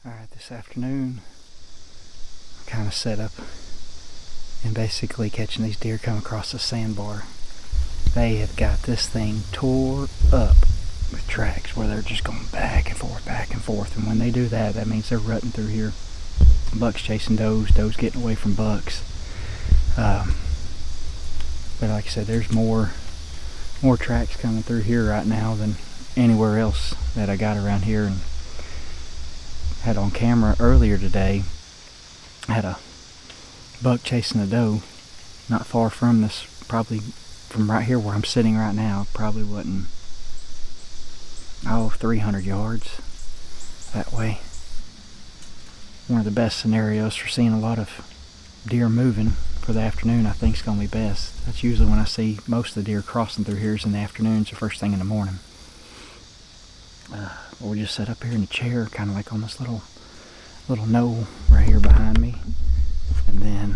Alright, this afternoon I'm kind of set up and basically catching these deer come across the sandbar. They have got this thing tore up with tracks where they're just going back and forth, and when they do that, that means they're rutting through here. Bucks chasing does, does getting away from bucks. But like I said, there's more tracks coming through here right now than anywhere else that I got around here. And had on camera earlier today, I had a buck chasing a doe not far from this, probably from right here where I'm sitting right now. Probably wasn't 300 yards that way. One of the best scenarios for seeing a lot of deer moving for the afternoon, I think, is going to be best. That's usually when I see most of the deer crossing through here, is in the afternoons or first thing in the morning. We'll just sit up here in the chair, kind of like on this little knoll right here behind me, and then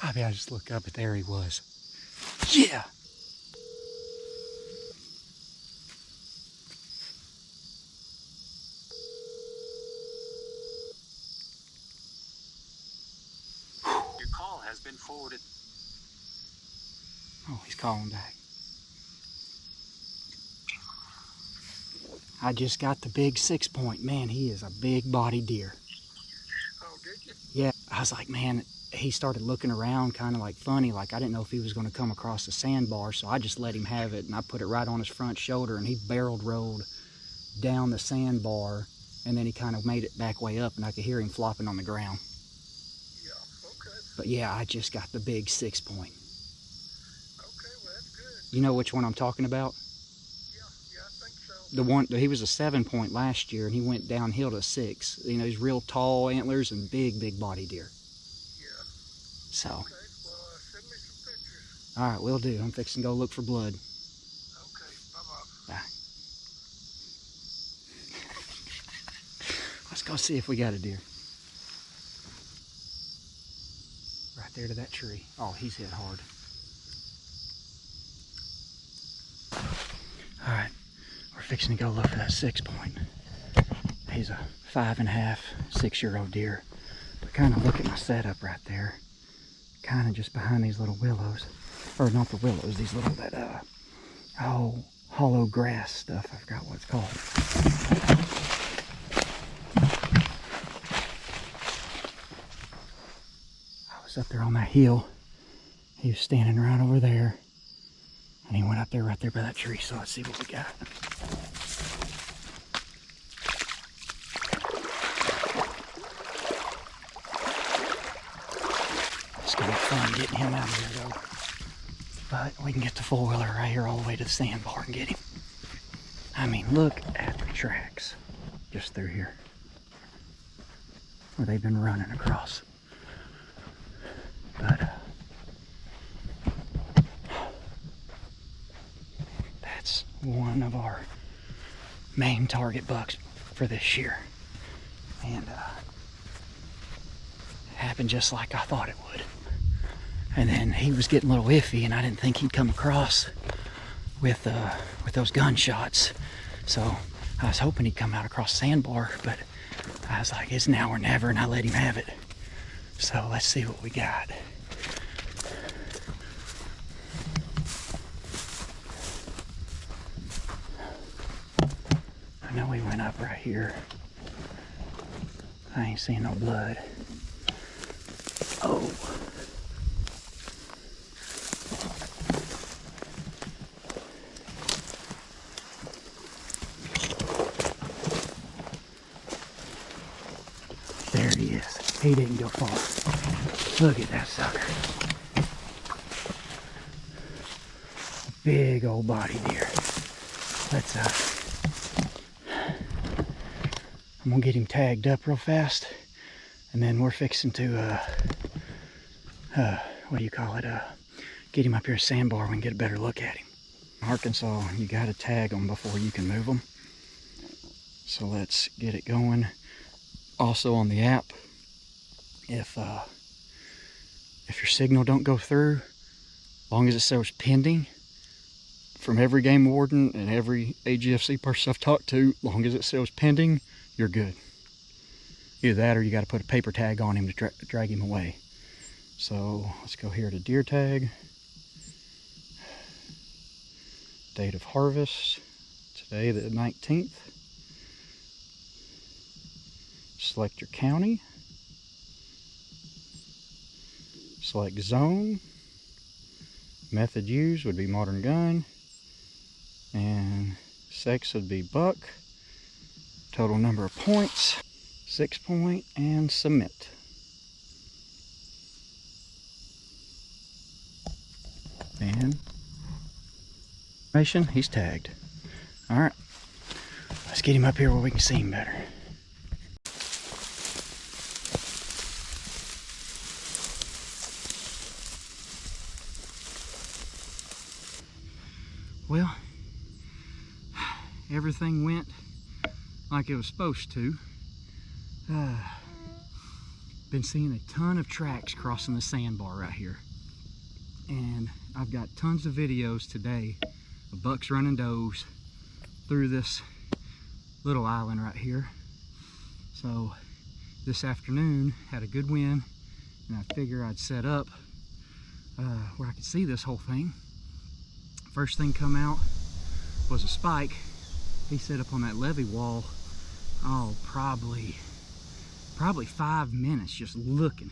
I mean, I just look up and there he was. Yeah! Your call has been forwarded. Oh, he's calling back. I just got the big 6-point. Man, he is a big body deer. Oh, did you? Yeah, I was like, man, he started looking around kind of like funny, like I didn't know if he was going to come across the sandbar, so I just let him have it, and I put it right on his front shoulder, and he barreled rolled down the sandbar, and then he kind of made it back way up, and I could hear him flopping on the ground. Yeah, okay. But yeah, I just got the big 6-point. Okay, well that's good. You know which one I'm talking about? Yeah, I think so. The one, he was a 7-point last year, and he went downhill to 6. You know, he's real tall antlers and big body deer. Yeah. So. Okay, well send me some pictures. All right, will do. I'm fixing to go look for blood. Okay, bye-bye. Bye. Let's go see if we got a deer. Right there to that tree. Oh, he's hit hard. All right, we're fixing to go look for that 6-point. He's a 5.5, 6-year-old deer. But kind of look at my setup right there. Kind of just behind these little willows. Or not the willows, these little, hollow grass stuff. I forgot what it's called. I was up there on that hill. He was standing right over there. And he went up there right there by that tree. So let's see what we got. It's gonna be fun getting him out of here though. But we can get the 4-wheeler right here all the way to the sandbar and get him. I mean, look at the tracks just through here where they've been running across. But that's one of our main target bucks for this year. And it happened just like I thought it would. And then he was getting a little iffy, and I didn't think he'd come across with those gunshots. So I was hoping he'd come out across the sandbar, but I was like, it's now or never, and I let him have it. So let's see what we got. I know he went up right here. I ain't seeing no blood. Oh. There he is. He didn't go far. Look at that sucker. Big old body deer. Let's I'm gonna get him tagged up real fast, and then we're fixing to what do you call it? Get him up here at sandbar and we can get a better look at him. Arkansas, you gotta tag them before you can move them. So let's get it going. Also on the app, if your signal don't go through, as long as it says pending, from every game warden and every AGFC person I've talked to, as long as it says pending, you're good. Either that or you got to put a paper tag on him to drag him away. So let's go here to deer tag. Date of harvest, today the 19th. Select your county. Select zone. Method used would be modern gun. And sex would be buck. Total number of points, 6-point, and submit. And he's tagged. All right, let's get him up here where we can see him better. Well, everything went like it was supposed to. been seeing a ton of tracks crossing the sandbar right here. And I've got tons of videos today of bucks running does through this little island right here. So this afternoon had a good wind, and I figure I'd set up where I could see this whole thing. First thing come out was a spike. He set up on that levee wall, oh, probably 5 minutes just looking.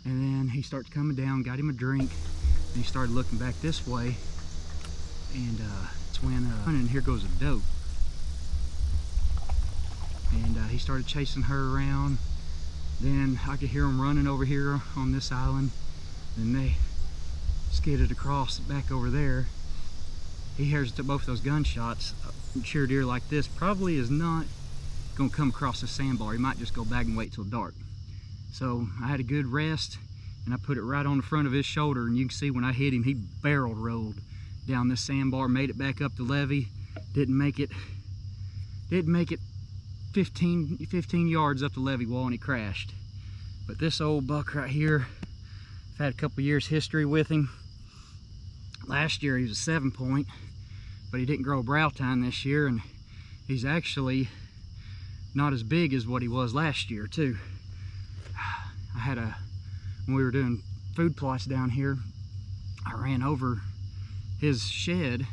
And then he starts coming down, got him a drink, and he started looking back this way. And it's when, and here goes a doe. And he started chasing her around. Then I could hear them running over here on this island. Then they skidded across back over there. He hears both those gunshots. A mature deer like this probably is not gonna come across the sandbar. He might just go back and wait till dark. So I had a good rest, and I put it right on the front of his shoulder, and you can see when I hit him, he barrel rolled down this sandbar, made it back up the levee. Didn't make it 15 yards up the levee wall, and he crashed. But this old buck right here, I've had a couple years history with him. Last year he was a 7-point, but he didn't grow a brow tine this year, and he's actually not as big as what he was last year too. When we were doing food plots down here, I ran over his shed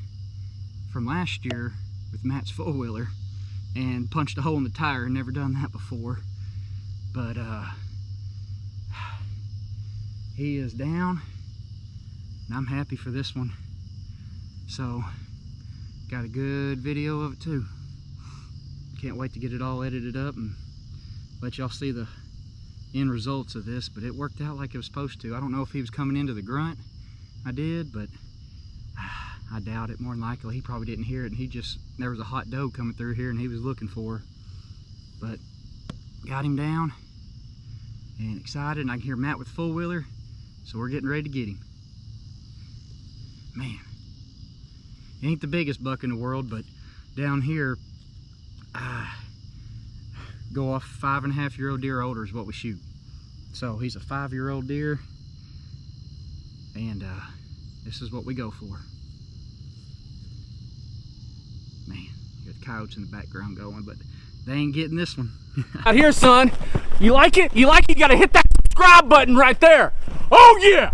from last year with Matt's four-wheeler and punched a hole in the tire. Never done that before, but he is down, and I'm happy for this one. So got a good video of it too. Can't wait to get it all edited up and let y'all see the end results of this. But it worked out like it was supposed to. I don't know if he was coming into the grunt. I did, but I doubt it. More than likely he probably didn't hear it, and there was a hot doe coming through here and he was looking for her. But got him down and excited, and I can hear Matt with four-wheeler, so we're getting ready to get him. Man, he ain't the biggest buck in the world, but down here go off 5.5-year-old deer older is what we shoot. So he's a 5-year-old deer, and this is what we go for. Man, you got the coyotes in the background going, but they ain't getting this one. Out here, son. You like it? You like it? You gotta hit that subscribe button right there. Oh yeah!